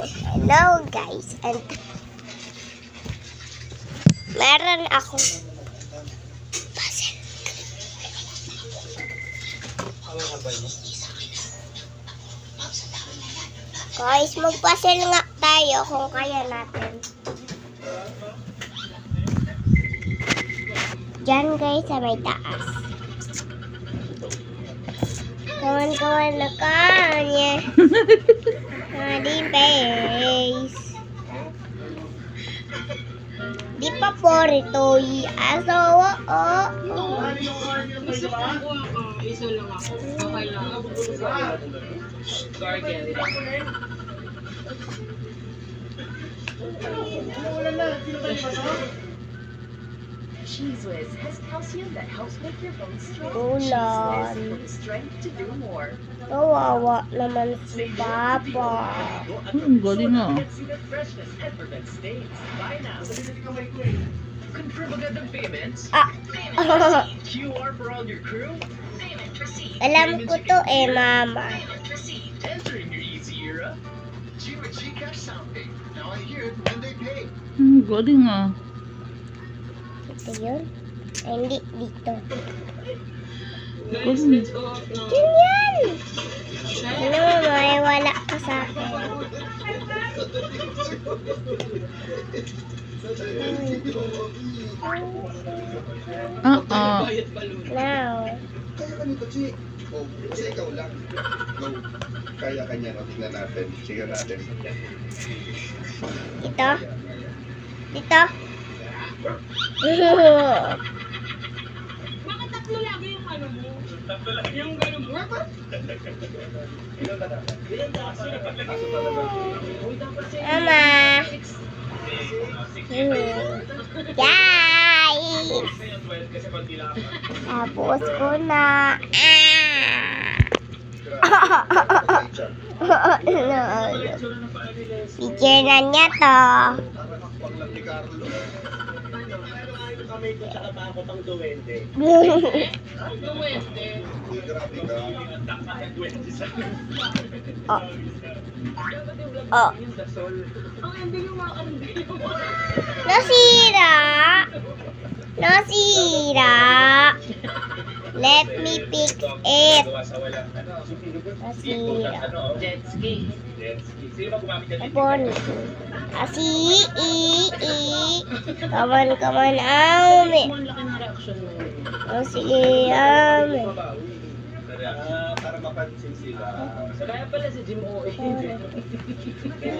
Hello guys, and meron akong puzzle. Guys, mag-puzzle nga tayo kung kaya natin. Diyan guys, sa may taas. Kawan-kawan na kanya. Di face. Di pa po rito. Asawa. Iso lang ako. Okay lang. Gargle. Cheese Whiz has calcium that helps make your bones strong. Ulan. Cheese Whiz for the strength to do more. Kawawa naman si Papa. Galing nga. Confirm agad ang payments. QR for all your crew. Alam ko to Mama. Entering your easy era. Gcash something. Now I hear it when they pay. Galing nga. Ito yun? Ay, hindi dito. Guys, let's go out now. Yun yan! Ano mo, may wala ka sa akin. Bayad pa luna. Now. Kaya ka nito, Chi. O, kasi ikaw lang. Go. Kaya kanya, no? Tingnan natin. Sige natin. Dito? Dito? Bakit tatlo lagi yung ano mo? Tatlo lagi yung gano'n mo? Mama. Guys! Tapos ko na. Picture na niya to. Pag lang ni Carlo. Kami ko sa katakot ang duwende. Duwende. Uy, grabe ka. Oh. Ang hindi yung mga hindi. Nasira. Nasira. Let me fix it. Nasira. Jet ski. Ipon. Asi, Come on, Ame. Ang laki ng reaction mo. Sige, Ame. Para mapansin sila. Kaya pala si Jim O.